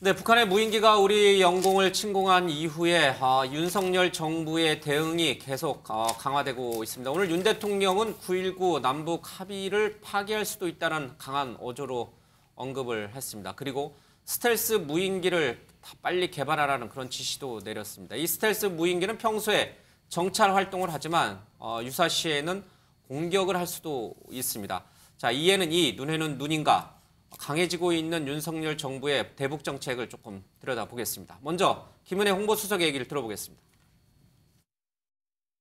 네, 북한의 무인기가 우리 영공을 침공한 이후에 윤석열 정부의 대응이 계속 강화되고 있습니다. 오늘 윤 대통령은 9.19 남북 합의를 파기할 수도 있다는 강한 어조로 언급을 했습니다. 그리고 스텔스 무인기를 빨리 개발하라는 그런 지시도 내렸습니다. 이 스텔스 무인기는 평소에 정찰 활동을 하지만 유사시에는 공격을 할 수도 있습니다. 자, 이에는 이, 눈에는 눈인가? 강해지고 있는 윤석열 정부의 대북 정책을 조금 들여다보겠습니다. 먼저 김은혜 홍보수석의 얘기를 들어보겠습니다.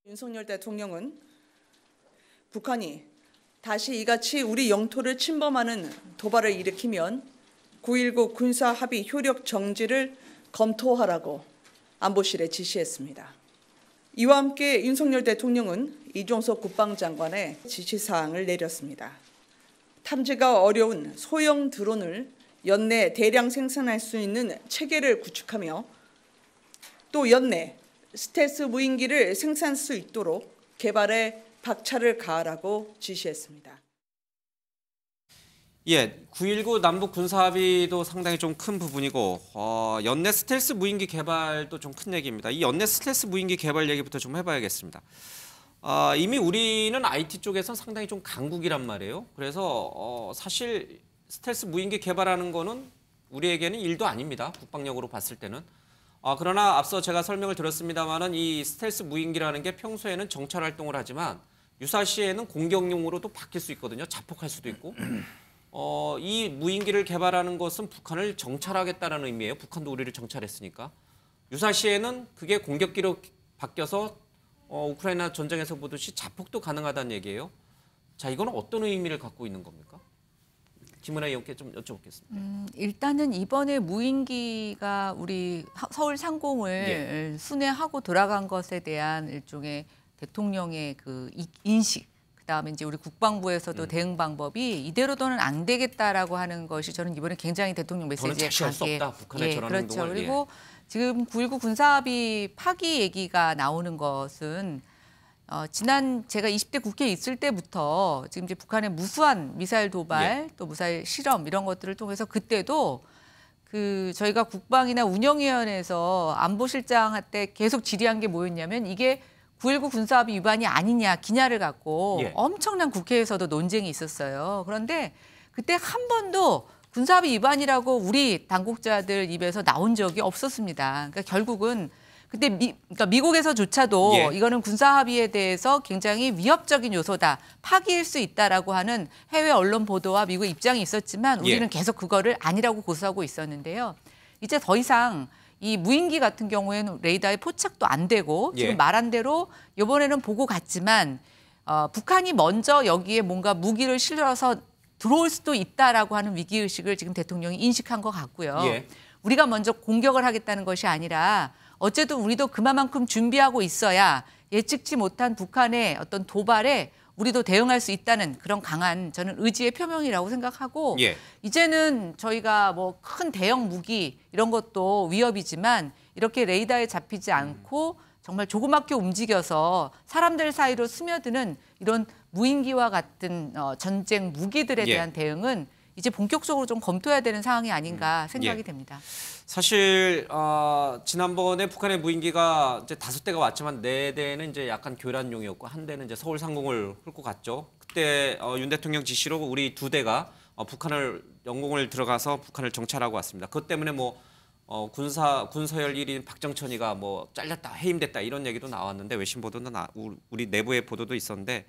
윤석열 대통령은 북한이 다시 이같이 우리 영토를 침범하는 도발을 일으키면 9.19 군사합의 효력 정지를 검토하라고 안보실에 지시했습니다. 이와 함께 윤석열 대통령은 이종석 국방장관의 지시사항을 내렸습니다. 탐지가 어려운 소형 드론을 연내 대량 생산할 수 있는 체계를 구축하며 또 연내 스텔스 무인기를 생산할 수 있도록 개발에 박차를 가하라고 지시했습니다. 예, 9.19 남북 군사합의도 상당히 좀 큰 부분이고 연내 스텔스 무인기 개발도 좀 큰 얘기입니다. 이 연내 스텔스 무인기 개발 얘기부터 좀 해봐야겠습니다. 이미 우리는 IT 쪽에서 상당히 좀 강국이란 말이에요. 그래서 사실 스텔스 무인기 개발하는 거는 우리에게는 일도 아닙니다. 국방력으로 봤을 때는. 그러나 앞서 제가 설명을 드렸습니다만은 이 스텔스 무인기라는 게 평소에는 정찰 활동을 하지만 유사시에는 공격용으로도 바뀔 수 있거든요. 자폭할 수도 있고. 이 무인기를 개발하는 것은 북한을 정찰하겠다는 의미예요. 북한도 우리를 정찰했으니까. 유사시에는 그게 공격기로 바뀌어서 우크라이나 전쟁에서 보듯이 자폭도 가능하다는 얘기예요. 자, 이건 어떤 의미를 갖고 있는 겁니까? 김은혜 의원께 좀 여쭤보겠습니다. 일단은 이번에 무인기가 우리 서울 상공을 순회하고 돌아간 것에 대한 일종의 대통령의 그 인식, 그다음에 이제 우리 국방부에서도 대응 방법이 이대로도는 안 되겠다라고 하는 것이 저는 이번에 굉장히 대통령 메시지에 강하게 북한의 저런 그렇죠. 행동을. 그리고 지금 9.19 군사합의 파기 얘기가 나오는 것은 지난 제가 20대 국회에 있을 때부터 지금 이제 북한의 무수한 미사일 도발, 또 무사일 실험 이런 것들을 통해서 그때도 저희가 국방이나 운영위원회에서 안보실장한테 계속 질의한 게 뭐였냐면 이게 9.19 군사합의 위반이 아니냐, 기냐를 갖고 엄청난 국회에서도 논쟁이 있었어요. 그런데 그때 한 번도 군사합의 위반이라고 우리 당국자들 입에서 나온 적이 없었습니다. 그러니까 결국은 그때 그러니까 미국에서조차도 이거는 군사합의에 대해서 굉장히 위협적인 요소다, 파기일 수 있다라고 하는 해외 언론 보도와 미국 입장이 있었지만 우리는 계속 그거를 아니라고 고수하고 있었는데요. 이제 더 이상 이 무인기 같은 경우에는 레이더에 포착도 안 되고 지금 말한 대로 이번에는 보고 갔지만 북한이 먼저 여기에 뭔가 무기를 실어서 들어올 수도 있다라고 하는 위기의식을 지금 대통령이 인식한 것 같고요. 우리가 먼저 공격을 하겠다는 것이 아니라 어쨌든 우리도 그만큼 준비하고 있어야 예측치 못한 북한의 어떤 도발에 우리도 대응할 수 있다는 그런 강한 저는 의지의 표명이라고 생각하고 이제는 저희가 뭐 큰 대형 무기 이런 것도 위협이지만 이렇게 레이더에 잡히지 않고 정말 조그맣게 움직여서 사람들 사이로 스며드는 이런 무인기와 같은 전쟁 무기들에 대한 대응은 이제 본격적으로 좀 검토해야 되는 상황이 아닌가 생각이 됩니다. 사실 지난번에 북한의 무인기가 이제 5대가 왔지만 4대는 이제 약간 교란용이었고 한 대는 이제 서울 상공을 훑고 갔죠. 그때 윤 대통령 지시로 우리 2대가 영공을 들어가서 북한을 정찰하고 왔습니다. 그것 때문에 뭐 군서열 1인 박정천이가 뭐 잘렸다, 해임됐다 이런 얘기도 나왔는데 외신 보도는 우리 내부의 보도도 있었는데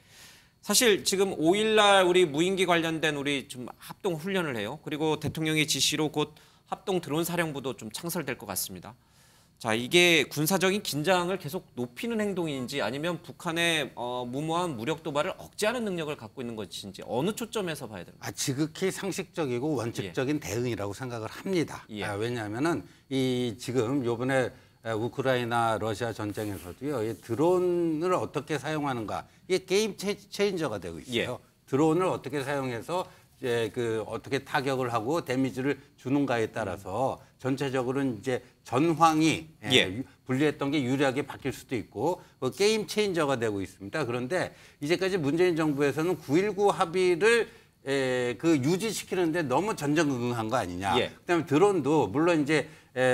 사실 지금 5일날 우리 무인기 관련된 우리 좀 합동 훈련을 해요. 그리고 대통령의 지시로 곧 합동 드론 사령부도 좀 창설될 것 같습니다. 자, 이게 군사적인 긴장을 계속 높이는 행동인지 아니면 북한의 무모한 무력 도발을 억제하는 능력을 갖고 있는 것인지 어느 초점에서 봐야 됩니까? 지극히 상식적이고 원칙적인 대응이라고 생각을 합니다. 왜냐하면은 지금 요번에 우크라이나 러시아 전쟁에서도요, 이 드론을 어떻게 사용하는가 이게 게임 체인저가 되고 있어요. 드론을 어떻게 사용해서 어떻게 타격을 하고 데미지를 주는가에 따라서 전체적으로 이제 전황이 분리했던 게 유리하게 바뀔 수도 있고 게임 체인저가 되고 있습니다. 그런데 이제까지 문재인 정부에서는 9.19 합의를 그 유지시키는데 너무 전전긍긍한 거 아니냐. 예. 그다음에 드론도 물론 이제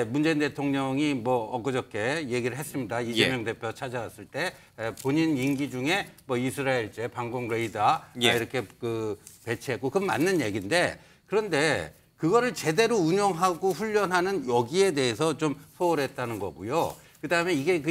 문재인 대통령이 뭐 엊그저께 얘기를 했습니다. 이재명 대표 찾아왔을 때 본인 임기 중에 뭐 이스라엘제 방공 레이더 이렇게 그 배치했고 그건 맞는 얘기인데 그런데 그거를 제대로 운영하고 훈련하는 여기에 대해서 좀 소홀했다는 거고요. 그다음에 이게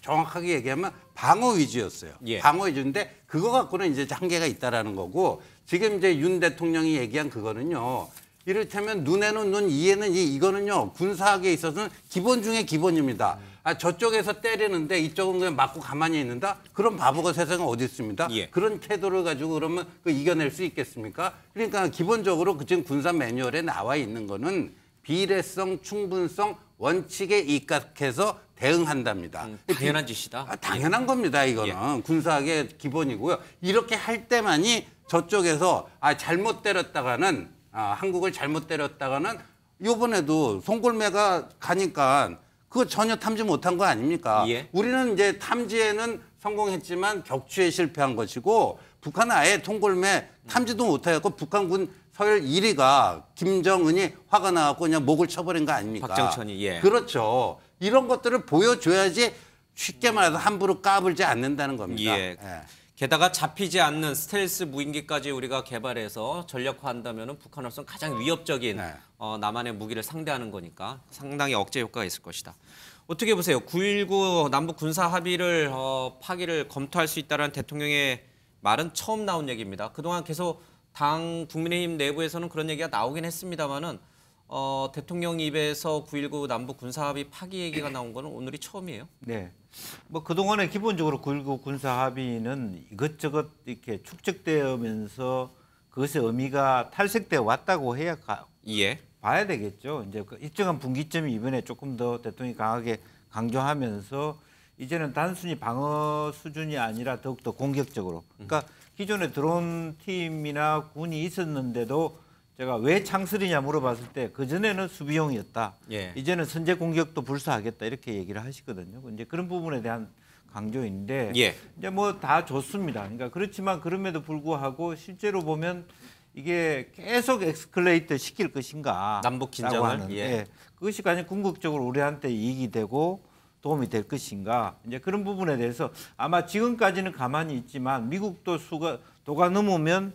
정확하게 얘기하면 방어 위주였어요. 방어 위주인데 그거 갖고는 이제 한계가 있다라는 거고 지금 이제 윤 대통령이 얘기한 그거는요. 이를테면 눈에는 눈, 이에는 이 이거는요. 군사학에 있어서는 기본 중에 기본입니다. 저쪽에서 때리는데 이쪽은 그냥 맞고 가만히 있는다? 그런 바보가 세상에 어디 있습니다. 그런 태도를 가지고 그러면 이겨낼 수 있겠습니까? 그러니까 기본적으로 지금 군사 매뉴얼에 나와 있는 거는 비례성, 충분성, 원칙에 입각해서 대응한답니다. 당연한 짓이다. 당연한 겁니다. 이거는 군사학의 기본이고요. 이렇게 할 때만이 저쪽에서 잘못 때렸다가는 한국을 잘못 때렸다가는 이번에도 송골매가 가니까 그거 전혀 탐지 못한 거 아닙니까? 우리는 이제 탐지에는 성공했지만 격추에 실패한 것이고 북한은 아예 송골매 탐지도 못해갖고 북한군 서열 1위가 김정은이 화가 나갖고 그냥 목을 쳐버린 거 아닙니까? 박정천이. 그렇죠. 이런 것들을 보여줘야지 쉽게 말해서 함부로 까불지 않는다는 겁니다. 게다가 잡히지 않는 스텔스 무인기까지 우리가 개발해서 전력화한다면 북한으로서는 가장 위협적인 남한의 무기를 상대하는 거니까 상당히 억제 효과가 있을 것이다. 어떻게 보세요? 9.19 남북 군사 합의를 파기를 검토할 수 있다는 대통령의 말은 처음 나온 얘기입니다. 그동안 계속 당 국민의힘 내부에서는 그런 얘기가 나오긴 했습니다만은 대통령 입에서 9.19 남북 군사합의 파기 얘기가 나온 거는 오늘이 처음이에요. 네. 뭐 그동안에 기본적으로 9.19 군사합의는 이것저것 이렇게 축적되면서 그것의 의미가 탈색되어 왔다고 해야 봐야 되겠죠. 이제 그 일정한 분기점이 이번에 조금 더 대통령이 강하게 강조하면서 이제는 단순히 방어 수준이 아니라 더욱더 공격적으로. 그러니까 기존에 드론 팀이나 군이 있었는데도 제가 왜 창설이냐 물어봤을 때 그전에는 수비용이었다. 이제는 선제 공격도 불사하겠다 이렇게 얘기를 하시거든요. 이제 그런 부분에 대한 강조인데 이제 뭐 다 좋습니다. 그러니까 그렇지만 그럼에도 불구하고 실제로 보면 이게 계속 엑스컬레이트 시킬 것인가. 남북 긴장을. 그것이 과연 궁극적으로 우리한테 이익이 되고 도움이 될 것인가. 이제 그런 부분에 대해서 아마 지금까지는 가만히 있지만 미국도 도가 넘으면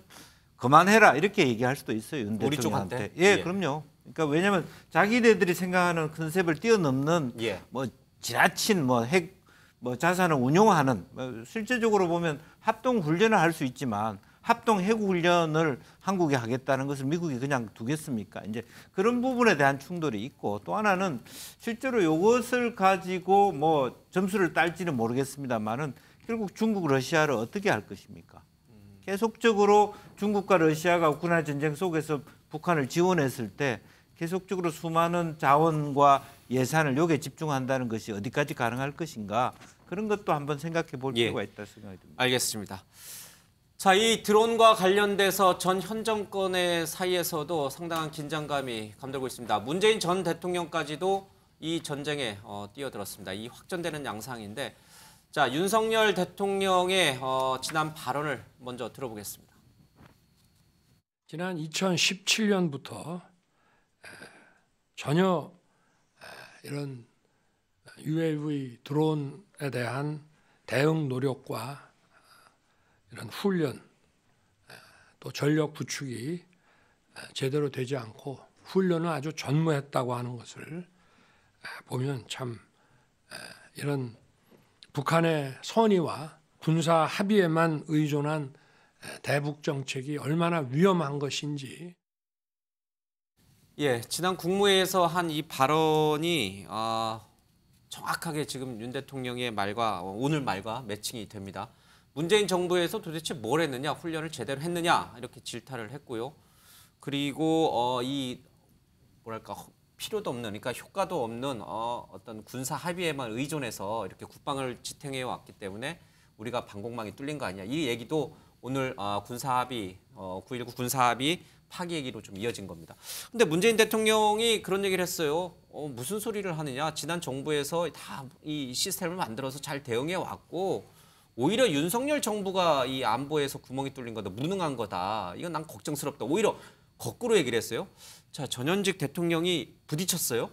그만해라 이렇게 얘기할 수도 있어요. 윤 우리 대통령한테. 쪽한테? 그럼요. 그러니까 왜냐하면 자기네들이 생각하는 컨셉을 뛰어넘는 뭐 지나친 뭐 핵 자산을 운용하는 실제적으로 보면 합동 훈련을 할 수 있지만 합동 해구 훈련을 한국이 하겠다는 것을 미국이 그냥 두겠습니까? 이제 그런 부분에 대한 충돌이 있고 또 하나는 실제로 이것을 가지고 뭐 점수를 딸지는 모르겠습니다만은 결국 중국, 러시아를 어떻게 할 것입니까? 계속적으로 중국과 러시아가 우크라이나 전쟁 속에서 북한을 지원했을 때 계속적으로 수많은 자원과 예산을 여기에 집중한다는 것이 어디까지 가능할 것인가 그런 것도 한번 생각해 볼 필요가 있다 생각이 듭니다. 알겠습니다. 자, 이 드론과 관련돼서 전 현 정권의 사이에서도 상당한 긴장감이 감돌고 있습니다. 문재인 전 대통령까지도 이 전쟁에 뛰어들었습니다. 이 확전되는 양상인데 자, 윤석열 대통령의 지난 발언을 먼저 들어보겠습니다. 지난 2017년부터 전혀 이런 UAV 드론에 대한 대응 노력과 이런 훈련 또 전력 구축이 제대로 되지 않고 훈련을 아주 전무했다고 하는 것을 보면 참 이런 북한의 선의와 군사 합의에만 의존한 대북 정책이 얼마나 위험한 것인지. 지난 국무회에서 한 이 발언이 정확하게 지금 윤 대통령의 말과 오늘 말과 매칭이 됩니다. 문재인 정부에서 도대체 뭘 했느냐, 훈련을 제대로 했느냐 이렇게 질타를 했고요. 그리고 이 뭐랄까 필요도 없는, 그러니까 효과도 없는 어떤 군사 합의에만 의존해서 이렇게 국방을 지탱해 왔기 때문에 우리가 방공망이 뚫린 거 아니냐. 이 얘기도 오늘 군사 합의 9.19 군사 합의 파기 얘기로 좀 이어진 겁니다. 근데 문재인 대통령이 그런 얘기를 했어요. 무슨 소리를 하느냐. 지난 정부에서 다 이 시스템을 만들어서 잘 대응해 왔고 오히려 윤석열 정부가 이 안보에서 구멍이 뚫린 거다, 무능한 거다. 이건 난 걱정스럽다. 오히려 거꾸로 얘기를 했어요. 자, 전현직 대통령이 부딪혔어요.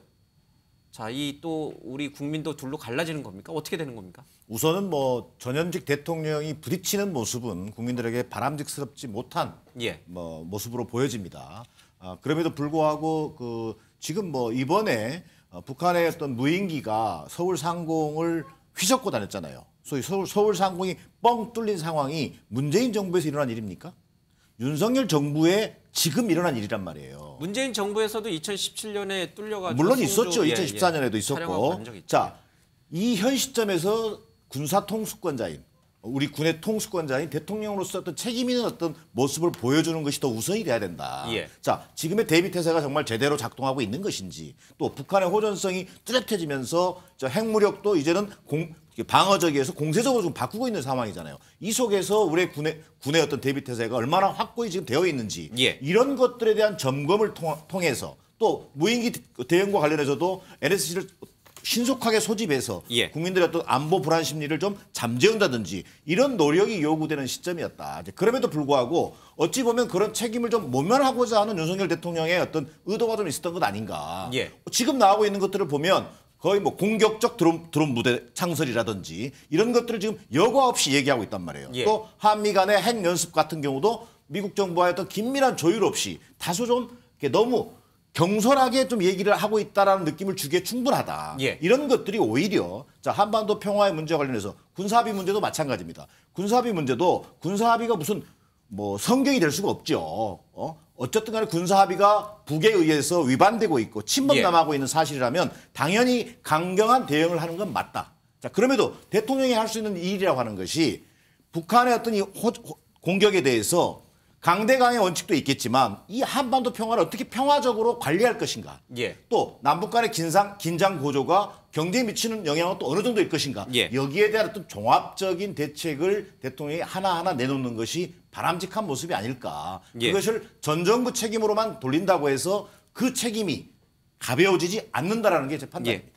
자, 이 또 우리 국민도 둘로 갈라지는 겁니까? 어떻게 되는 겁니까? 우선은 뭐 전현직 대통령이 부딪히는 모습은 국민들에게 바람직스럽지 못한 뭐 모습으로 보여집니다. 그럼에도 불구하고 그 지금 뭐 이번에 북한의 어떤 무인기가 서울 상공을 휘젓고 다녔잖아요. 소위 서울 상공이 뻥 뚫린 상황이 문재인 정부에서 일어난 일입니까? 윤석열 정부에 지금 일어난 일이란 말이에요. 문재인 정부에서도 2017년에 뚫려가지고 물론 있었죠. 2014년에도 있었고. 자, 이 현 시점에서 군사 통수권자인 우리 군의 통수권자인 대통령으로서 어떤 책임 있는 어떤 모습을 보여주는 것이 더 우선이 돼야 된다. 자, 지금의 대비 태세가 정말 제대로 작동하고 있는 것인지, 또 북한의 호전성이 뚜렷해지면서 핵무력도 이제는 방어적이어서 공세적으로 좀 바꾸고 있는 상황이잖아요. 이 속에서 우리 군의 어떤 대비 태세가 얼마나 확고히 지금 되어 있는지 이런 것들에 대한 점검을 통해서, 또 무인기 대응과 관련해서도 NSC를 신속하게 소집해서 국민들의 어떤 안보 불안 심리를 좀 잠재운다든지 이런 노력이 요구되는 시점이었다. 그럼에도 불구하고 어찌 보면 그런 책임을 좀 모면하고자 하는 윤석열 대통령의 어떤 의도가 좀 있었던 것 아닌가. 지금 나오고 있는 것들을 보면 거의 뭐 공격적 드론 무대 창설이라든지 이런 것들을 지금 여과 없이 얘기하고 있단 말이에요. 또 한미 간의 핵 연습 같은 경우도 미국 정부와의 어떤 긴밀한 조율 없이 다소 좀 너무 경솔하게 좀 얘기를 하고 있다라는 느낌을 주기에 충분하다. 이런 것들이 오히려 자, 한반도 평화의 문제와 관련해서 군사합의 문제도 마찬가지입니다. 군사합의 문제도 군사합의가 무슨 뭐 성경이 될 수가 없죠. 어쨌든 간에 군사합의가 북에 의해서 위반되고 있고 침범당하고 있는 사실이라면 당연히 강경한 대응을 하는 건 맞다. 자, 그럼에도 대통령이 할 수 있는 일이라고 하는 것이 북한의 어떤 이 공격에 대해서 강대강의 원칙도 있겠지만 이 한반도 평화를 어떻게 평화적으로 관리할 것인가. 또 남북 간의 긴장 고조가 경제에 미치는 영향은 또 어느 정도일 것인가. 여기에 대한 어떤 종합적인 대책을 대통령이 하나하나 내놓는 것이 바람직한 모습이 아닐까. 그것을 전 정부 책임으로만 돌린다고 해서 그 책임이 가벼워지지 않는다라는 게 제 판단입니다.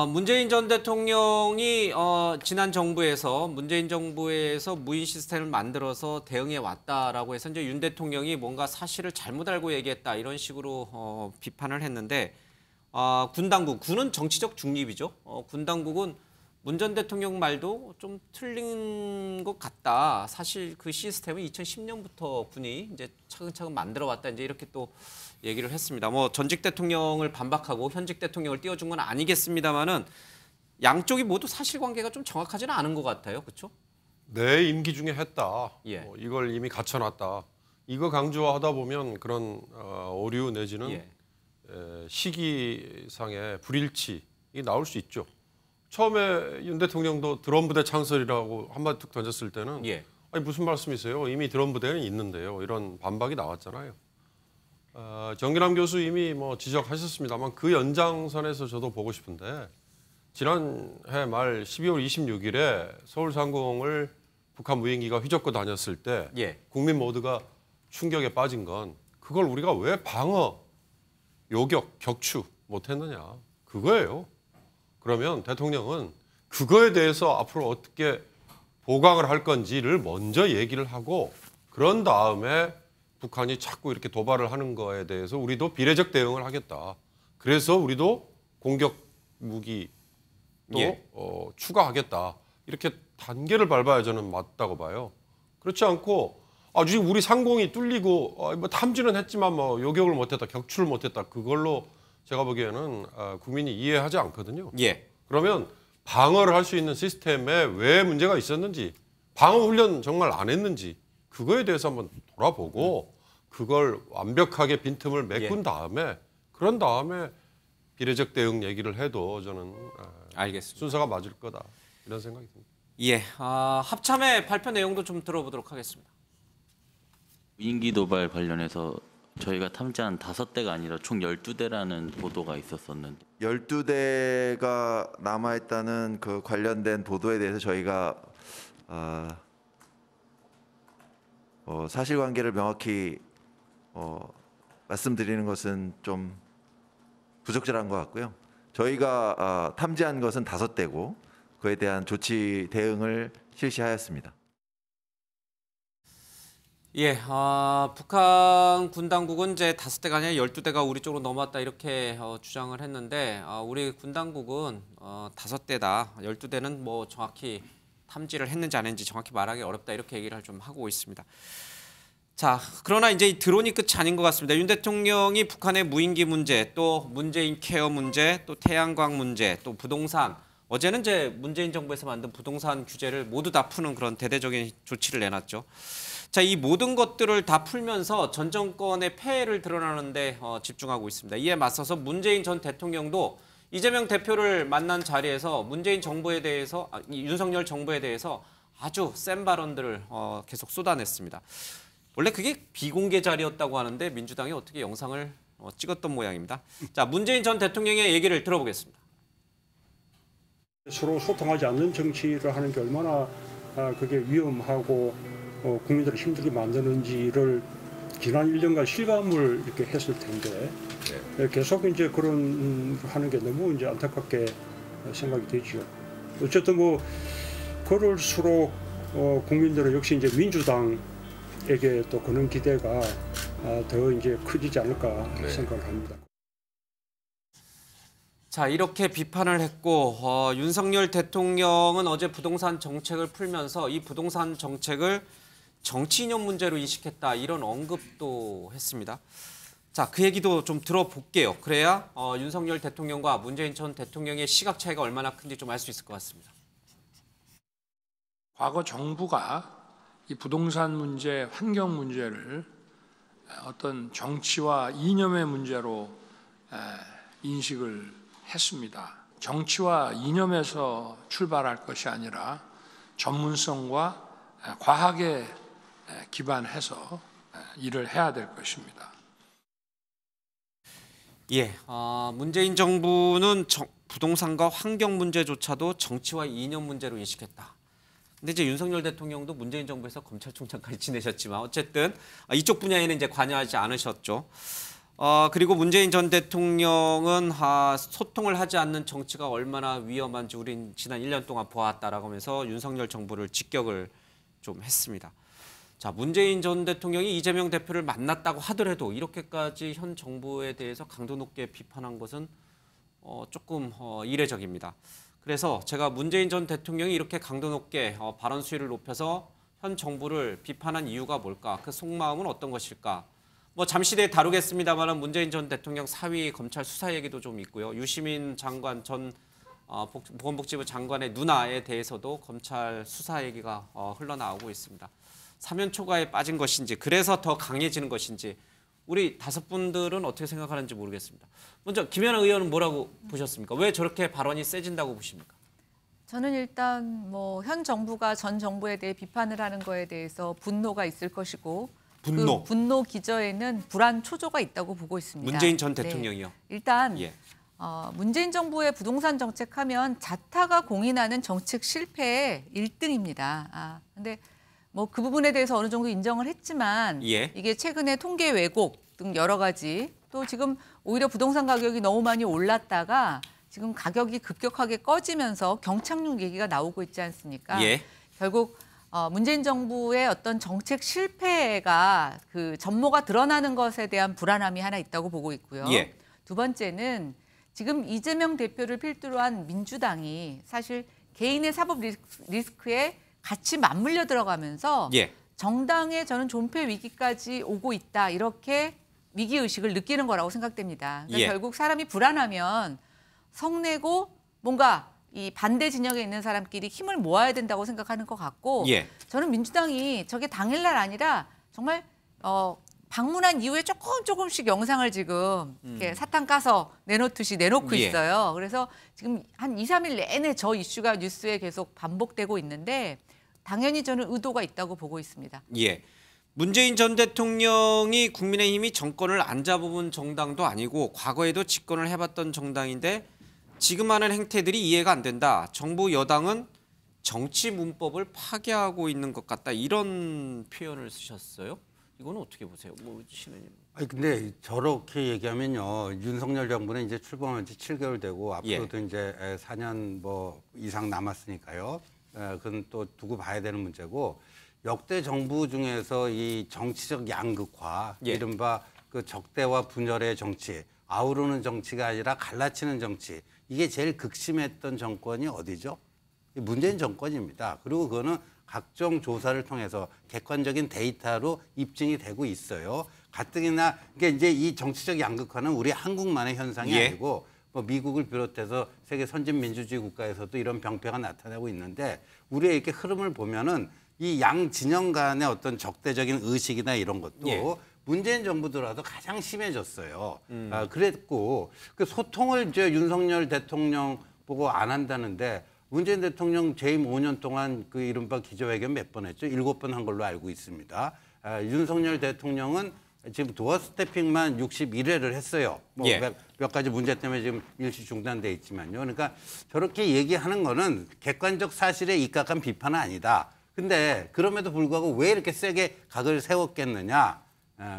문재인 전 대통령이 지난 정부에서 문재인 정부에서 무인 시스템을 만들어서 대응해 왔다라고 해서 이제 윤 대통령이 뭔가 사실을 잘못 알고 얘기했다 이런 식으로 비판을 했는데 군 당국, 군은 정치적 중립이죠. 군 당국은 문 전 대통령 말도 좀 틀린 것 같다. 사실 그 시스템은 2010년부터 군이 이제 차근차근 만들어 왔다. 이제 이렇게 또 얘기를 했습니다. 뭐 전직 대통령을 반박하고 현직 대통령을 띄워준 건 아니겠습니다만은 양쪽이 모두 사실관계가 좀 정확하지는 않은 것 같아요. 그렇죠? 내 임기 중에 했다. 이걸 이미 갖춰놨다. 이거 강조하다 보면 그런 오류 내지는 시기상의 불일치 이 나올 수 있죠. 처음에 윤 대통령도 드론 부대 창설이라고 한마디 툭 던졌을 때는 아니 무슨 말씀이세요? 이미 드론 부대는 있는데요. 이런 반박이 나왔잖아요. 정기남 교수 이미 뭐 지적하셨습니다만 그 연장선에서 저도 보고 싶은데 지난해 말 12월 26일에 서울 상공을 북한 무인기가 휘젓고 다녔을 때 국민 모두가 충격에 빠진 건 그걸 우리가 왜 방어, 요격, 격추 못했느냐 그거예요. 그러면 대통령은 그거에 대해서 앞으로 어떻게 보강을 할 건지를 먼저 얘기를 하고 그런 다음에 북한이 자꾸 이렇게 도발을 하는 거에 대해서 우리도 비례적 대응을 하겠다. 그래서 우리도 공격 무기 또 추가하겠다. 이렇게 단계를 밟아야 저는 맞다고 봐요. 그렇지 않고 지금 우리 상공이 뚫리고 뭐 탐지는 했지만 뭐 요격을 못했다, 격추를 못했다. 그걸로 제가 보기에는 국민이 이해하지 않거든요. 그러면 방어를 할 수 있는 시스템에 왜 문제가 있었는지, 방어 훈련 정말 안 했는지 그거에 대해서 한번 돌아보고 그걸 완벽하게 빈틈을 메꾼 다음에 그런 다음에 비례적 대응 얘기를 해도 저는 알겠습니다. 순서가 맞을 거다 이런 생각이 듭니다. 합참의 발표 내용도 좀 들어보도록 하겠습니다. 무인기 도발 관련해서 저희가 탐지한 5대가 아니라 총 12대라는 보도가 있었었는데 12대가 남아있다는 그 관련된 보도에 대해서 저희가 사실관계를 명확히 말씀드리는 것은 좀 부적절한 것 같고요. 저희가 탐지한 것은 5대고 그에 대한 조치 대응을 실시하였습니다. 예, 북한 군 당국은 이제 5대가 아니라 12대가 우리 쪽으로 넘어왔다 이렇게 주장을 했는데 우리 군 당국은 5대다, 12대는 뭐 정확히 탐지를 했는지 안 했는지 정확히 말하기 어렵다 이렇게 얘기를 좀 하고 있습니다. 자, 그러나 이제 이 드론이 끝이 아닌 것 같습니다. 윤 대통령이 북한의 무인기 문제, 또 문재인 케어 문제, 또 태양광 문제, 또 부동산, 어제는 이제 문재인 정부에서 만든 부동산 규제를 모두 다 푸는 그런 대대적인 조치를 내놨죠. 자, 이 모든 것들을 다 풀면서 전 정권의 폐해를 드러나는데 집중하고 있습니다. 이에 맞서서 문재인 전 대통령도 이재명 대표를 만난 자리에서 문재인 정부에 대해서, 윤석열 정부에 대해서 아주 센 발언들을 계속 쏟아냈습니다. 원래 그게 비공개 자리였다고 하는데 민주당이 어떻게 영상을 찍었던 모양입니다. 자, 문재인 전 대통령의 얘기를 들어보겠습니다. 서로 소통하지 않는 정치를 하는 게 얼마나 그게 위험하고 국민들을 힘들게 만드는지를 지난 1년간 실감을 이렇게 했을 텐데 계속 이제 그런 하는 게 너무 이제 안타깝게 생각이 되죠. 어쨌든 뭐 그럴수록 국민들은 역시 이제 민주당에게 또 그런 기대가 더 이제 커지지 않을까 생각을 합니다. 자, 이렇게 비판을 했고 윤석열 대통령은 어제 부동산 정책을 풀면서 이 부동산 정책을 정치 이념 문제로 인식했다 이런 언급도 했습니다. 자, 그 얘기도 좀 들어볼게요. 그래야 윤석열 대통령과 문재인 전 대통령의 시각 차이가 얼마나 큰지 좀 알 수 있을 것 같습니다. 과거 정부가 이 부동산 문제, 환경 문제를 어떤 정치와 이념의 문제로 인식을 했습니다. 정치와 이념에서 출발할 것이 아니라 전문성과 과학에 기반해서 일을 해야 될 것입니다. 예, 문재인 정부는 부동산과 환경 문제조차도 정치와 이념 문제로 인식했다. 근데 이제 윤석열 대통령도 문재인 정부에서 검찰총장까지 지내셨지만 어쨌든 이쪽 분야에는 이제 관여하지 않으셨죠. 그리고 문재인 전 대통령은 소통을 하지 않는 정치가 얼마나 위험한지 우린 지난 1년 동안 보았다라고 하면서 윤석열 정부를 직격을 좀 했습니다. 자, 문재인 전 대통령이 이재명 대표를 만났다고 하더라도 이렇게까지 현 정부에 대해서 강도 높게 비판한 것은 조금 이례적입니다. 그래서 제가 문재인 전 대통령이 이렇게 강도 높게 발언 수위를 높여서 현 정부를 비판한 이유가 뭘까? 그 속마음은 어떤 것일까? 뭐 잠시 뒤에 다루겠습니다만 문재인 전 대통령 사위 검찰 수사 얘기도 좀 있고요. 유시민 장관 전 보건복지부 장관의 누나에 대해서도 검찰 수사 얘기가 흘러나오고 있습니다. 사면 초과에 빠진 것인지 그래서 더 강해지는 것인지 우리 5분들은 어떻게 생각하는지 모르겠습니다. 먼저 김연아 의원은 뭐라고 보셨습니까? 왜 저렇게 발언이 세진다고 보십니까? 저는 일단 뭐 현 정부가 전 정부에 대해 비판을 하는 거에 대해서 분노가 있을 것이고 그 분노 기저에는 불안 초조가 있다고 보고 있습니다. 문재인 전 대통령이요? 네. 일단 문재인 정부의 부동산 정책하면 자타가 공인하는 정책 실패의 1등입니다. 근데 뭐 그 부분에 대해서 어느 정도 인정을 했지만 이게 최근에 통계 왜곡 등 여러 가지 또 지금 오히려 부동산 가격이 너무 많이 올랐다가 지금 가격이 급격하게 꺼지면서 경착륙 얘기가 나오고 있지 않습니까? 결국 문재인 정부의 어떤 정책 실패가 그 전모가 드러나는 것에 대한 불안함이 하나 있다고 보고 있고요. 두 번째는 지금 이재명 대표를 필두로 한 민주당이 사실 개인의 사법 리스크에 같이 맞물려 들어가면서 정당의 저는 존폐 위기까지 오고 있다. 이렇게 위기의식을 느끼는 거라고 생각됩니다. 그러니까 결국 사람이 불안하면 성내고 뭔가 이 반대 진영에 있는 사람끼리 힘을 모아야 된다고 생각하는 것 같고 저는 민주당이 저게 당일날 아니라 정말 방문한 이후에 조금씩 영상을 지금 이렇게 사탕 까서 내놓듯이 내놓고 있어요. 그래서 지금 한 2, 3일 내내 저 이슈가 뉴스에 계속 반복되고 있는데 당연히 저는 의도가 있다고 보고 있습니다. 문재인 전 대통령이 국민의힘이 정권을 안 잡아본 정당도 아니고 과거에도 집권을 해봤던 정당인데 지금 하는 행태들이 이해가 안 된다. 정부 여당은 정치 문법을 파괴하고 있는 것 같다. 이런 표현을 쓰셨어요. 이거는 어떻게 보세요, 신의님? 아니 근데 저렇게 얘기하면요, 윤석열 정부는 이제 출범한 지 7개월 되고 앞으로도 이제 4년 뭐 이상 남았으니까요. 그건 또 두고 봐야 되는 문제고, 역대 정부 중에서 이 정치적 양극화, 이른바 그 적대와 분열의 정치, 아우르는 정치가 아니라 갈라치는 정치, 이게 제일 극심했던 정권이 어디죠? 문재인 정권입니다. 그리고 그거는 각종 조사를 통해서 객관적인 데이터로 입증이 되고 있어요. 가뜩이나 그러니까 이제 이 정치적 양극화는 우리 한국만의 현상이 아니고 뭐 미국을 비롯해서 세계 선진 민주주의 국가에서도 이런 병폐가 나타나고 있는데, 우리의 이렇게 흐름을 보면은 이 양 진영 간의 어떤 적대적인 의식이나 이런 것도 문재인 정부 들어와서 가장 심해졌어요. 그랬고 그 소통을 이제 윤석열 대통령 보고 안 한다는데, 문재인 대통령 재임 5년 동안 그 이른바 기자회견 몇 번 했죠? 7번 한 걸로 알고 있습니다. 윤석열 대통령은 지금 도어 스태핑만 61회를 했어요. 뭐 몇 가지 문제 때문에 지금 일시 중단돼 있지만요. 그러니까 저렇게 얘기하는 거는 객관적 사실에 입각한 비판은 아니다. 근데 그럼에도 불구하고 왜 이렇게 세게 각을 세웠겠느냐?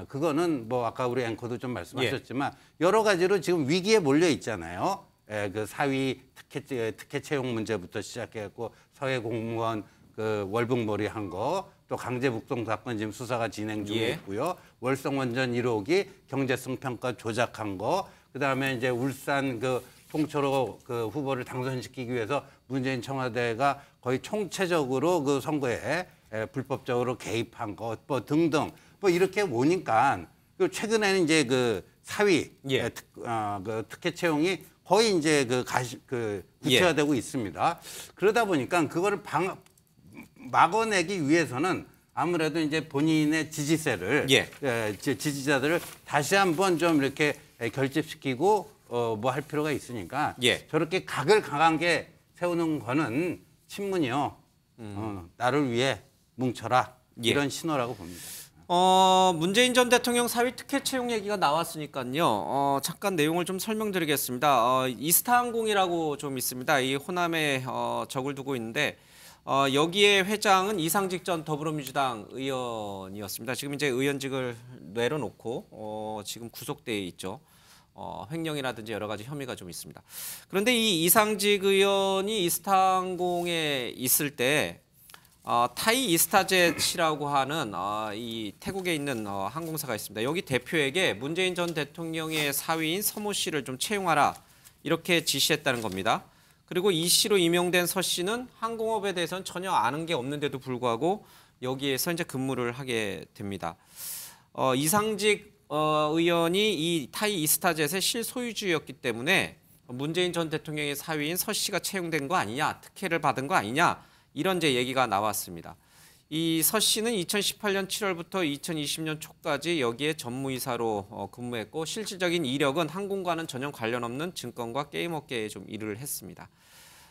그거는 뭐 아까 우리 앵커도 좀 말씀하셨지만 여러 가지로 지금 위기에 몰려 있잖아요. 그 사위 특혜 채용 문제부터 시작해갖고 서해 공무원 그 월북몰이 한 거, 또 강제 북송 사건 지금 수사가 진행 중에 있고요. 월성 원전 1호기 경제성 평가 조작한 거, 그다음에 이제 울산 그 통초로 그 후보를 당선시키기 위해서 문재인 청와대가 거의 총체적으로 그 선거에 불법적으로 개입한 거, 뭐 등등 뭐 이렇게 보니까 그 최근에는 이제 그 사위 그 특혜 채용이 거의 이제 구체화되고 있습니다. 그러다 보니까 그거를 막아내기 위해서는 아무래도 이제 본인의 지지세를 지지자들을 다시 한번 좀 이렇게 결집시키고 뭐 할 필요가 있으니까 저렇게 각을 강하게 세우는 거는 친문이요. 나를 위해 뭉쳐라 이런 신호라고 봅니다. 문재인 전 대통령 사위 특혜 채용 얘기가 나왔으니까요. 잠깐 내용을 좀 설명드리겠습니다. 이스타항공이라고 좀 있습니다. 이 호남에 적을 두고 있는데 여기에 회장은 이상직 전 더불어민주당 의원이었습니다. 지금 이제 의원직을 내려놓고 지금 구속돼 있죠. 횡령이라든지 여러 가지 혐의가 좀 있습니다. 그런데 이 이상직 의원이 이스타항공에 있을 때 타이 이스타젯이라고 하는 이 태국에 있는 항공사가 있습니다. 여기 대표에게 문재인 전 대통령의 사위인 서모 씨를 좀 채용하라 이렇게 지시했다는 겁니다. 그리고 이 씨로 임용된 서 씨는 항공업에 대해서는 전혀 아는 게 없는데도 불구하고 여기에서 이제 근무를 하게 됩니다. 이상직 의원이 이 타이 이스타젯의 실소유주였기 때문에 문재인 전 대통령의 사위인 서 씨가 채용된 거 아니냐, 특혜를 받은 거 아니냐, 이런 이제 얘기가 나왔습니다. 이 서 씨는 2018년 7월부터 2020년 초까지 여기에 전무이사로 근무했고 실질적인 이력은 항공과는 전혀 관련 없는 증권과 게임업계에 좀 일을 했습니다.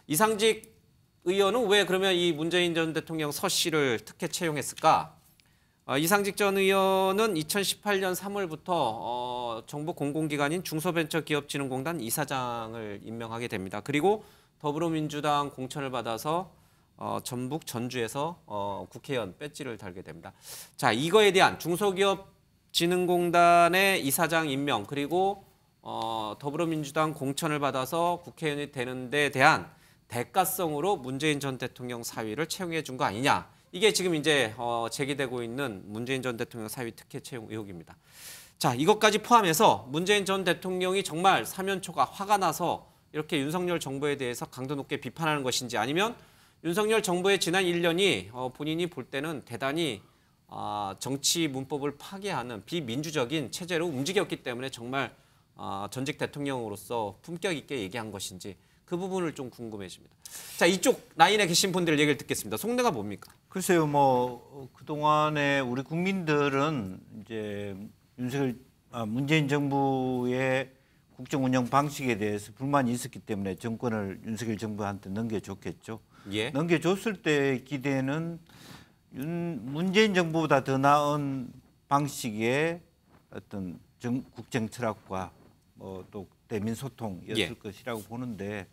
이상직 의원은 왜 그러면 이 문재인 전 대통령 서 씨를 특혜 채용했을까? 이상직 전 의원은 2018년 3월부터 정부 공공기관인 중소벤처기업진흥공단 이사장을 임명하게 됩니다. 그리고 더불어민주당 공천을 받아서 전북 전주에서 국회의원 배지를 달게 됩니다. 자, 이거에 대한 중소기업진흥공단의 이사장 임명, 그리고 더불어민주당 공천을 받아서 국회의원이 되는 데 대한 대가성으로 문재인 전 대통령 사위를 채용해 준 거 아니냐. 이게 지금 이제 제기되고 있는 문재인 전 대통령 사위 특혜 채용 의혹입니다. 자, 이것까지 포함해서 문재인 전 대통령이 정말 사면초가 화가 나서 이렇게 윤석열 정부에 대해서 강도 높게 비판하는 것인지, 아니면 윤석열 정부의 지난 1년이 본인이 볼 때는 대단히 정치 문법을 파괴하는 비민주적인 체제로 움직였기 때문에 정말 전직 대통령으로서 품격 있게 얘기한 것인지, 그 부분을 좀 궁금해집니다. 자, 이쪽 라인에 계신 분들 얘기를 듣겠습니다. 속내가 뭡니까? 글쎄요, 뭐 그동안에 우리 국민들은 이제 문재인 정부의 국정 운영 방식에 대해서 불만이 있었기 때문에 정권을 윤석열 정부한테 넘겨줬겠죠. 넘겨줬을 때 기대는 문재인 정부보다 더 나은 방식의 어떤 국정 철학과 또 대민 소통이었을 것이라고 보는데,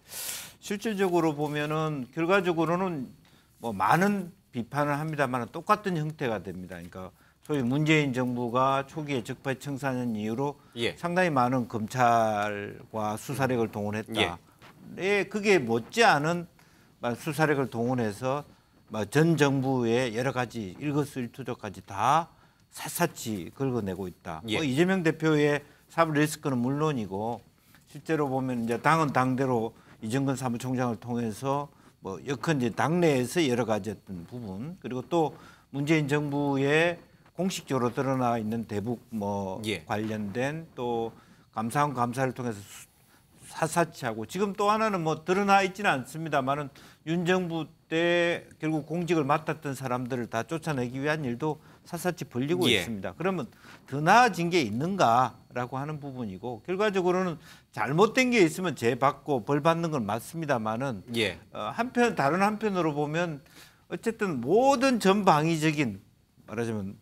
실질적으로 보면은 결과적으로는 뭐 많은 비판을 합니다만 똑같은 형태가 됩니다. 그러니까 소위 문재인 정부가 초기에 적폐청산한 이후로 예. 상당히 많은 검찰과 수사력을 동원했다. 예, 그게 못지않은 수사력을 동원해서 전 정부의 여러 가지 일거수일투족까지 다 샅샅이 긁어내고 있다. 예. 이재명 대표의 사법 리스크는 물론이고 실제로 보면 이제 당은 당대로 이정근 사무총장을 통해서 여건지 당내에서 여러 가지 어떤 부분 그리고 또 문재인 정부의 공식적으로 드러나 있는 대북 예. 관련된 또 감사원 감사를 통해서 샅샅이 하고 지금 또 하나는 드러나 있지는 않습니다만은 윤 정부 때 결국 공직을 맡았던 사람들을 다 쫓아내기 위한 일도 샅샅이 벌리고 예. 있습니다. 그러면 더 나아진 게 있는가라고 하는 부분이고 결과적으로는 잘못된 게 있으면 죄받고 벌 받는 건 맞습니다만은 예. 다른 한편으로 보면 어쨌든 모든 전방위적인 말하자면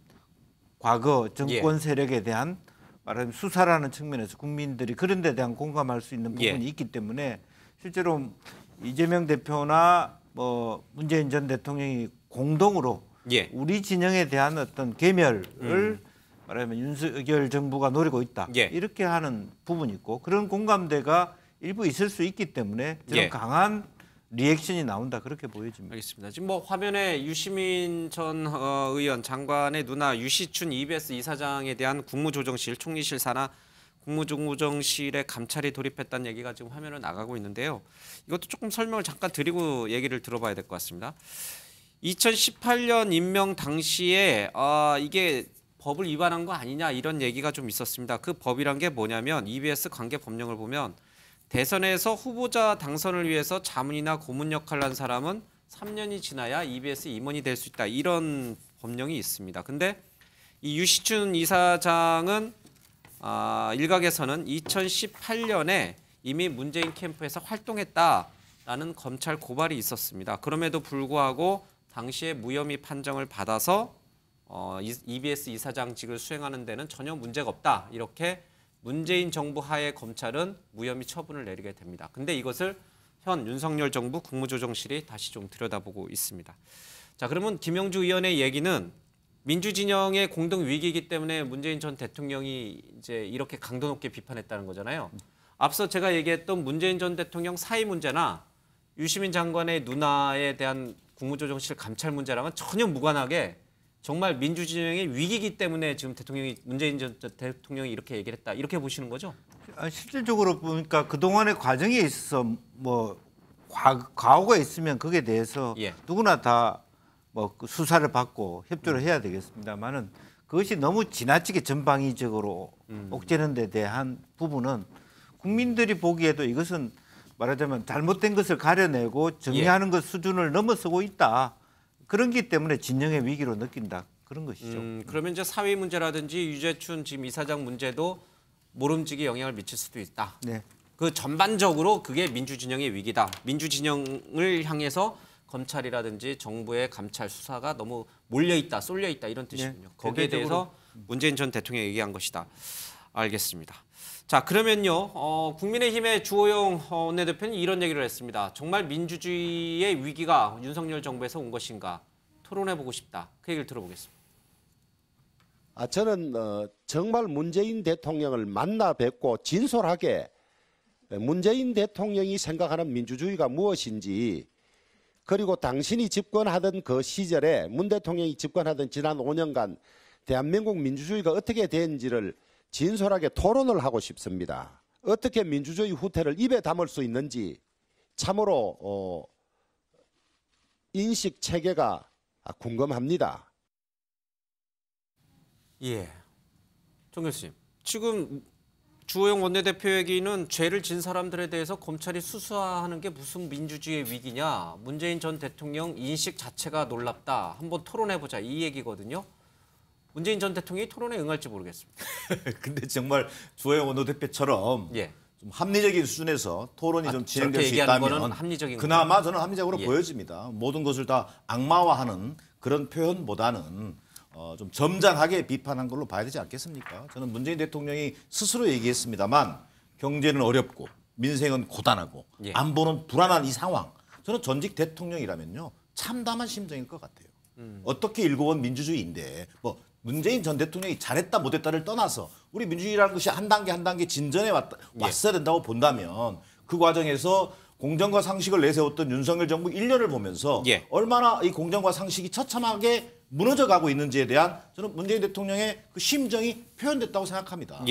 과거 정권 세력에 대한 말하자면 수사라는 측면에서 국민들이 그런 데 대한 공감할 수 있는 부분이 있기 때문에 실제로 이재명 대표나 문재인 전 대통령이 공동으로 우리 진영에 대한 어떤 계멸을 말하자면 윤석열 정부가 노리고 있다. 이렇게 하는 부분이 있고 그런 공감대가 일부 있을 수 있기 때문에 저는 강한 리액션이 나온다 그렇게 보여집니다. 알겠습니다. 지금 화면에 유시민 전 의원 장관의 누나 유시춘 EBS 이사장에 대한 국무조정실 총리실 산하 국무조정실에 감찰이 돌입했다는 얘기가 지금 화면으로 나가고 있는데요. 이것도 조금 설명을 잠깐 드리고 얘기를 들어봐야 될 것 같습니다. 2018년 임명 당시에 이게 법을 위반한 거 아니냐 이런 얘기가 좀 있었습니다. 그 법이란 게 뭐냐면 EBS 관계 법령을 보면 대선에서 후보자 당선을 위해서 자문이나 고문 역할을 한 사람은 3년이 지나야 EBS 임원이 될 수 있다. 이런 법령이 있습니다. 근데 이 유시춘 이사장은 일각에서는 2018년에 이미 문재인 캠프에서 활동했다라는 검찰 고발이 있었습니다. 그럼에도 불구하고 당시에 무혐의 판정을 받아서 EBS 이사장직을 수행하는 데는 전혀 문제가 없다. 이렇게 문재인 정부 하에 검찰은 무혐의 처분을 내리게 됩니다. 근데 이것을 현 윤석열 정부 국무조정실이 다시 좀 들여다보고 있습니다. 자, 그러면 김영주 의원의 얘기는 민주진영의 공동 위기이기 때문에 문재인 전 대통령이 이제 이렇게 강도 높게 비판했다는 거잖아요. 앞서 제가 얘기했던 문재인 전 대통령 사의 문제나 유시민 장관의 누나에 대한 국무조정실 감찰 문제랑은 전혀 무관하게 정말 민주진영의 위기이기 때문에 지금 문재인 전 대통령이 이렇게 얘기를 했다. 이렇게 보시는 거죠? 실질적으로 보니까 그동안의 과정에 있어서 과오가 있으면 거기에 대해서 누구나 다 수사를 받고 협조를 해야 되겠습니다만은 그것이 너무 지나치게 전방위적으로 옥죄는 데 대한 부분은 국민들이 보기에도 이것은 말하자면 잘못된 것을 가려내고 정리하는 것 수준을 넘어서고 있다. 그런 기 때문에 진영의 위기로 느낀다. 그런 것이죠. 그러면 이제 사회 문제라든지 유재춘 지금 이사장 문제도 모름지기 영향을 미칠 수도 있다. 네. 그 전반적으로 그게 민주진영의 위기다. 민주진영을 향해서 검찰이라든지 정부의 감찰 수사가 너무 몰려있다, 쏠려있다 이런 뜻이군요. 거기에 대해서 문재인 전 대통령이 얘기한 것이다. 알겠습니다. 자, 그러면요. 국민의힘의 주호영 원내대표는 이런 얘기를 했습니다. 정말 민주주의의 위기가 윤석열 정부에서 온 것인가 토론해보고 싶다. 그 얘기를 들어보겠습니다. 저는 정말 문재인 대통령을 만나 뵙고 진솔하게 문재인 대통령이 생각하는 민주주의가 무엇인지 그리고 당신이 집권하던 그 시절에 문 대통령이 집권하던 지난 5년간 대한민국 민주주의가 어떻게 됐는지를 진솔하게 토론을 하고 싶습니다. 어떻게 민주주의 후퇴를 입에 담을 수 있는지 참으로 인식 체계가 궁금합니다. 예, 정 교수님. 지금 주호영 원내대표 얘기는 죄를 진 사람들에 대해서 검찰이 수사하는 게 무슨 민주주의의 위기냐. 문재인 전 대통령 인식 자체가 놀랍다. 한번 토론해보자 이 얘기거든요. 문재인 전 대통령이 토론에 응할지 모르겠습니다. 근데 정말 주호영 원내대표처럼 좀 합리적인 수준에서 토론이 좀 진행될 수 있다면 그나마 저는 합리적으로 보여집니다. 모든 것을 다 악마화하는 그런 표현보다는 좀 점잖하게 비판한 걸로 봐야 되지 않겠습니까? 저는 문재인 대통령이 스스로 얘기했습니다만 경제는 어렵고 민생은 고단하고 안보는 불안한 이 상황. 저는 전직 대통령이라면요 참담한 심정일 것 같아요. 어떻게 일궈온 민주주의인데 문재인 전 대통령이 잘했다 못했다를 떠나서 우리 민주주의라는 것이 한 단계 진전해 왔어야 된다고 본다면 그 과정에서 공정과 상식을 내세웠던 윤석열 정부 1년을 보면서 얼마나 이 공정과 상식이 처참하게 무너져 가고 있는지에 대한 저는 문재인 대통령의 그 심정이 표현됐다고 생각합니다.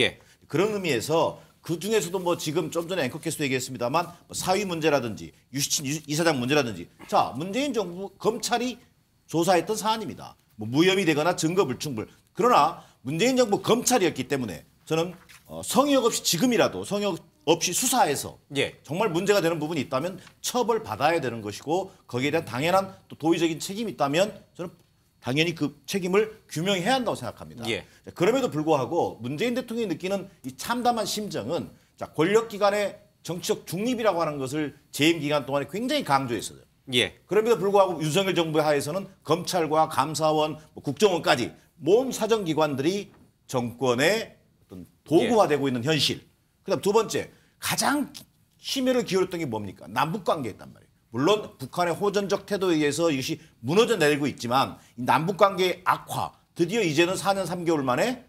그런 의미에서 그 중에서도 뭐 지금 좀 전에 앵커께서도 얘기했습니다만 사위 문제라든지 유시친 이사장 문제라든지 자 문재인 정부 검찰이 조사했던 사안입니다. 뭐 무혐의 되거나 증거 불충분. 그러나 문재인 정부 검찰이었기 때문에 저는 성역 없이 지금이라도 성역 없이 수사해서 정말 문제가 되는 부분이 있다면 처벌받아야 되는 것이고 거기에 대한 당연한 또 도의적인 책임이 있다면 저는 당연히 그 책임을 규명해야 한다고 생각합니다. 그럼에도 불구하고 문재인 대통령이 느끼는 이 참담한 심정은 자, 권력기관의 정치적 중립이라고 하는 것을 재임 기간 동안에 굉장히 강조했어요. 그럼에도 불구하고 윤석열 정부 하에서는 검찰과 감사원, 국정원까지 모든 사정기관들이 정권의 어떤 도구화되고 있는 현실. 그다음 두 번째, 가장 심혈을 기울였던 게 뭡니까? 남북관계였단 말이에요. 물론 북한의 호전적 태도에 의해서 이것이 무너져 내리고 있지만 이 남북관계의 악화, 드디어 이제는 4년 3개월 만에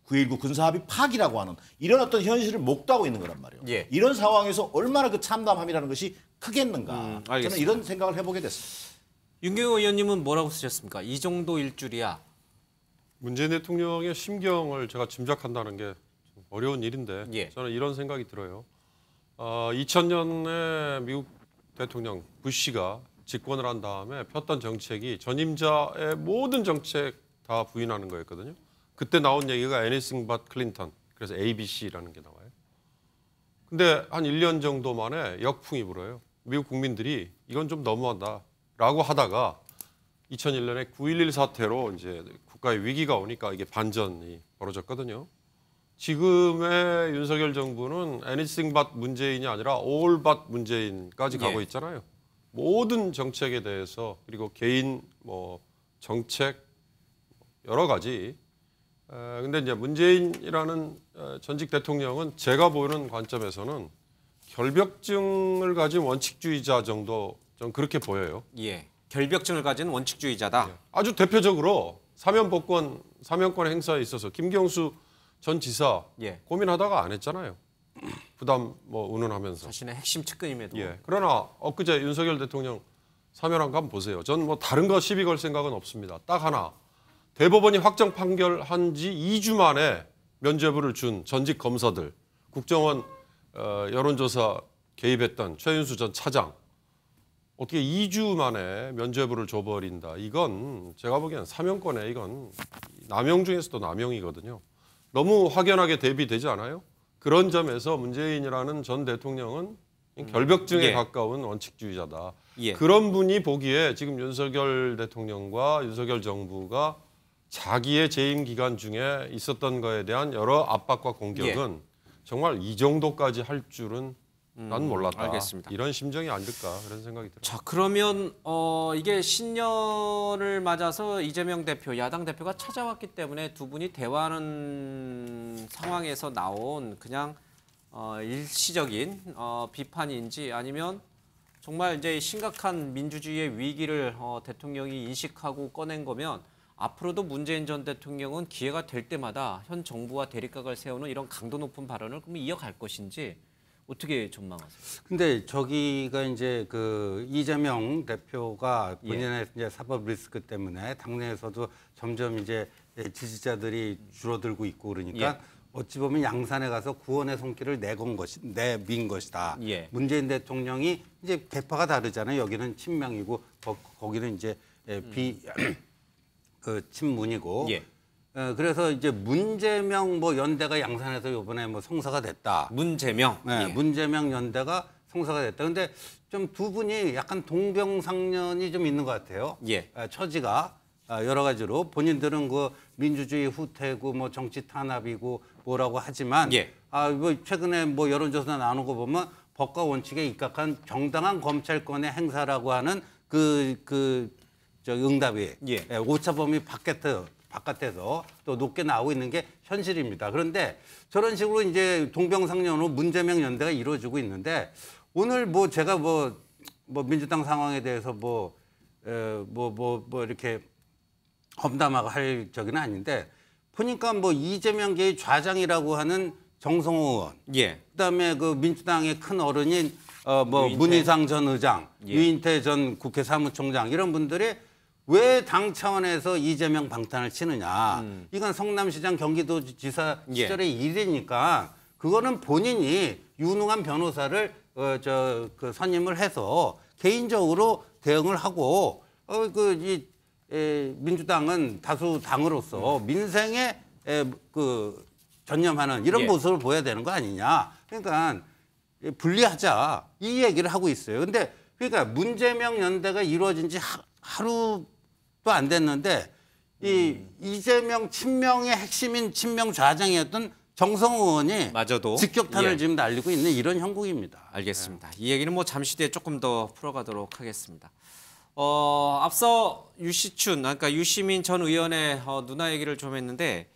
9.19 군사합의 파기라고 하는 이런 어떤 현실을 목도하고 있는 거란 말이에요. 이런 상황에서 얼마나 그 참담함이라는 것이 크겠는가. 저는 이런 생각을 해보게 됐습니다. 윤경호 의원님은 뭐라고 쓰셨습니까? 이 정도일 줄이야. 문재인 대통령의 심경을 제가 짐작한다는 게 어려운 일인데 저는 이런 생각이 들어요. 2000년에 미국 대통령 부시가 집권을 한 다음에 폈던 정책이 전임자의 모든 정책 다 부인하는 거였거든요. 그때 나온 얘기가 anything but 클린턴. 그래서 ABC라는 게 나와요. 근데 한 1년 정도 만에 역풍이 불어요. 미국 국민들이 이건 좀 너무하다라고 하다가 2001년에 9.11 사태로 이제 국가의 위기가 오니까 이게 반전이 벌어졌거든요. 지금의 윤석열 정부는 anything but 문재인이 아니라 all but 문재인까지 가고 있잖아요. 모든 정책에 대해서 그리고 개인 뭐 정책 여러 가지. 근데 이제 문재인이라는 전직 대통령은 제가 보는 관점에서는 결벽증을 가진 원칙주의자 정도 좀 그렇게 보여요. 결벽증을 가진 원칙주의자다. 아주 대표적으로 사면권 행사에 있어서 김경수 전 지사 고민하다가 안 했잖아요. 부담 뭐 운운하면서. 자신의 핵심 측근임에도. 그러나 엊그제 윤석열 대통령 사면한 거 한번 보세요. 전 뭐 다른 거 시비 걸 생각은 없습니다. 딱 하나. 대법원이 확정 판결한 지 2주 만에 면죄부를 준 전직 검사들, 국정원 여론조사 개입했던 최윤수 전 차장. 어떻게 2주 만에 면죄부를 줘버린다. 이건 제가 보기엔 사면권에 이건 남용 중에서도 남용이거든요. 너무 확연하게 대비되지 않아요? 그런 점에서 문재인이라는 전 대통령은 결벽증에 가까운 원칙주의자다. 그런 분이 보기에 지금 윤석열 대통령과 윤석열 정부가 자기의 재임 기간 중에 있었던 거에 대한 여러 압박과 공격은 정말 이 정도까지 할 줄은 난 몰랐다. 알겠습니다. 이런 심정이 아닐까 그런 생각이 들어요. 자, 그러면 이게 신년을 맞아서 이재명 대표, 야당 대표가 찾아왔기 때문에 두 분이 대화하는 상황에서 나온 그냥 일시적인 비판인지 아니면 정말 이제 심각한 민주주의의 위기를 대통령이 인식하고 꺼낸 거면 앞으로도 문재인 전 대통령은 기회가 될 때마다 현 정부와 대립각을 세우는 이런 강도 높은 발언을 그럼 이어갈 것인지 어떻게 전망하세요? 근데 저기가 이제 그 이재명 대표가 본인의 이제 사법 리스크 때문에 당내에서도 점점 이제 지지자들이 줄어들고 있고 그러니까 어찌 보면 양산에 가서 구원의 손길을 내민 것이다. 문재인 대통령이 이제 계파가 다르잖아요. 여기는 친명이고 거기는 이제 친문이고. 그래서 이제 문재명 뭐 연대가 양산에서 이번에 뭐 성사가 됐다. 문재명. 문재명 연대가 성사가 됐다. 근데 좀 두 분이 약간 동병상련이 좀 있는 것 같아요. 처지가 여러 가지로 본인들은 그 민주주의 후퇴고 뭐 정치 탄압이고 뭐라고 하지만 뭐 최근에 뭐 여론조사 나오는 거 보면 법과 원칙에 입각한 정당한 검찰권의 행사라고 하는 저 응답이 오차범위 바깥에서 또 높게 나오고 있는 게 현실입니다. 그런데 저런 식으로 이제 동병상련으로 문재명 연대가 이루어지고 있는데 오늘 뭐 제가 뭐 민주당 상황에 대해서 이렇게 험담하고 할 적은 아닌데 보니까 뭐 이재명계의 좌장이라고 하는 정성호 의원, 예. 그다음에 그 민주당의 큰 어른인 뭐 유인태. 문희상 전 의장, 예. 유인태 전 국회 사무총장 이런 분들이 왜 당 차원에서 이재명 방탄을 치느냐? 이건 성남시장 경기도지사 예. 시절의 일이니까 그거는 본인이 유능한 변호사를 그 선임을 해서 개인적으로 대응을 하고 민주당은 다수 당으로서 민생에 그 전념하는 이런 예. 모습을 보여야 되는 거 아니냐? 그러니까 분리하자 이 얘기를 하고 있어요. 근데 그러니까 문재명 연대가 이루어진 지 하루도 안 됐는데 이 이재명 친명의 핵심인 친명 좌장이었던 정성호 의원이 마저도 직격탄을 예. 지금 날리고 있는 이런 형국입니다. 알겠습니다. 이 얘기는 뭐 잠시 뒤에 조금 더 풀어가도록 하겠습니다. 앞서 유시춘, 그러니까 유시민 전 의원의 누나 얘기를 좀 했는데,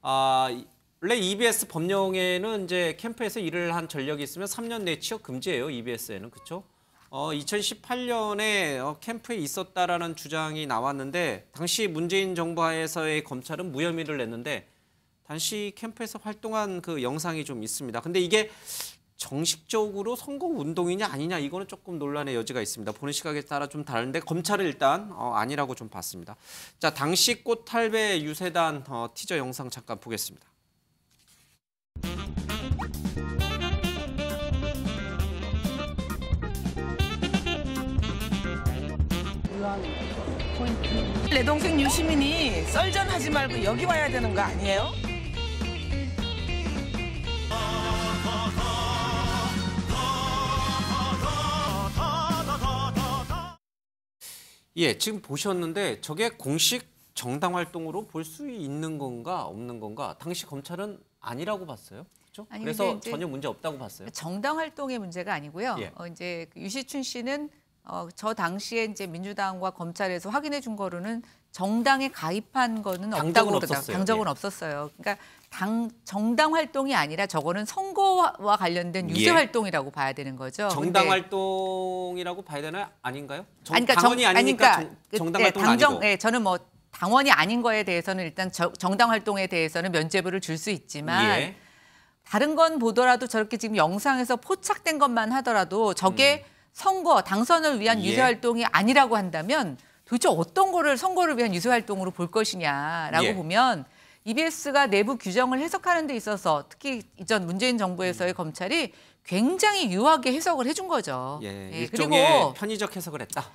원래 EBS 법령에는 이제 캠프에서 일을 한 전력이 있으면 3년 내 취업 금지예요. EBS에는 그렇죠. 2018년에 캠프에 있었다라는 주장이 나왔는데 당시 문재인 정부 하에서의 검찰은 무혐의를 냈는데 당시 캠프에서 활동한 그 영상이 좀 있습니다. 근데 이게 정식적으로 선거 운동이냐 아니냐 이거는 조금 논란의 여지가 있습니다. 보는 시각에 따라 좀 다른데 검찰은 일단 아니라고 좀 봤습니다. 자, 당시 꽃할배 유세단 티저 영상 잠깐 보겠습니다. 내 동생 유시민이 썰전하지 말고 여기 와야 되는 거 아니에요? 예, 지금 보셨는데 저게 공식 정당 활동으로 볼 수 있는 건가 없는 건가? 당시 검찰은 아니라고 봤어요. 그렇죠? 아니, 그래서 전혀 문제 없다고 봤어요. 정당 활동의 문제가 아니고요. 예. 이제 유시춘 씨는 저 당시에 이제 민주당과 검찰에서 확인해 준 거로는 정당에 가입한 거는 없다고 그러다. 당적은 예. 없었어요. 그러니까 정당 활동이 아니라 저거는 선거와 관련된 유세 예. 활동이라고 봐야 되는 거죠. 정당 활동이라고 봐야 되나요? 아닌가요? 그러니까 당원이 아니니까 정당 활동은 아니고. 네, 저는 뭐 당원이 아닌 거에 대해서는 일단 정당 활동에 대해서는 면죄부를 줄 수 있지만 예. 다른 건 보더라도 저렇게 지금 영상에서 포착된 것만 하더라도 저게 선거, 당선을 위한 예. 유세 활동이 아니라고 한다면 도대체 어떤 거를 선거를 위한 유세 활동으로 볼 것이냐라고 예. 보면 EBS가 내부 규정을 해석하는 데 있어서 특히 이전 문재인 정부에서의 검찰이 굉장히 유하게 해석을 해준 거죠. 예, 예, 일종의 그리고 편의적 해석을 했다.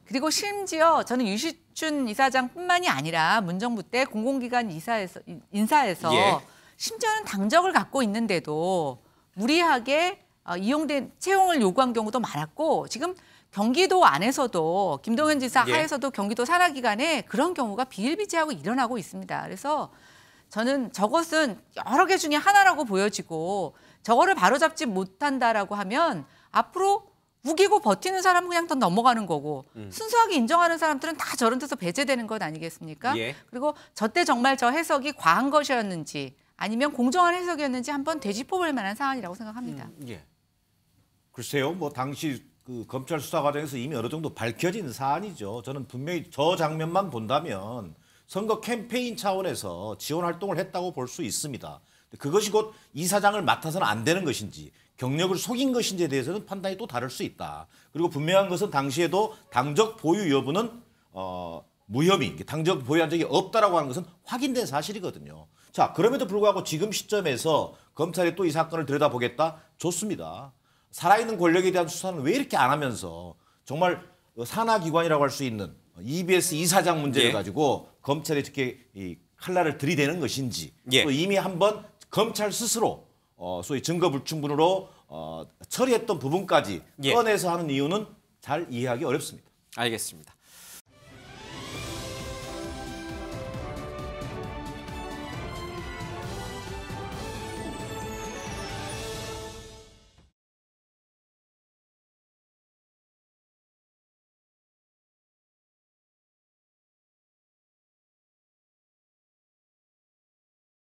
그리고 심지어 저는 유시춘 이사장뿐만이 아니라 문정부 때 공공기관 인사에서 예. 심지어는 당적을 갖고 있는데도 무리하게 이용된 채용을 요구한 경우도 많았고 지금 경기도 안에서도 김동연 지사 예. 하에서도 경기도 산하기관에 그런 경우가 비일비재하고 일어나고 있습니다. 그래서 저는 저것은 여러 개 중에 하나라고 보여지고 저거를 바로잡지 못한다라고 하면 앞으로 우기고 버티는 사람은 그냥 더 넘어가는 거고 순수하게 인정하는 사람들은 다 저런 데서 배제되는 것 아니겠습니까? 예. 그리고 저때 정말 저 해석이 과한 것이었는지 아니면 공정한 해석이었는지 한번 되짚어볼 만한 사안이라고 생각합니다. 예. 글쎄요, 뭐 당시 그 검찰 수사 과정에서 이미 어느 정도 밝혀진 사안이죠. 저는 분명히 저 장면만 본다면 선거 캠페인 차원에서 지원 활동을 했다고 볼 수 있습니다. 그것이 곧 이사장을 맡아서는 안 되는 것인지 경력을 속인 것인지에 대해서는 판단이 또 다를 수 있다. 그리고 분명한 것은 당시에도 당적 보유 여부는 무혐의, 당적 보유한 적이 없다라고 하는 것은 확인된 사실이거든요. 자, 그럼에도 불구하고 지금 시점에서 검찰이 또 이 사건을 들여다보겠다? 좋습니다. 살아있는 권력에 대한 수사는 왜 이렇게 안 하면서 정말 산하기관이라고 할 수 있는 EBS 이사장 문제를 예. 가지고 검찰에 이렇게 이 칼날을 들이대는 것인지 예. 또 이미 한번 검찰 스스로 소위 증거 불충분으로 처리했던 부분까지 예. 꺼내서 하는 이유는 잘 이해하기 어렵습니다. 알겠습니다.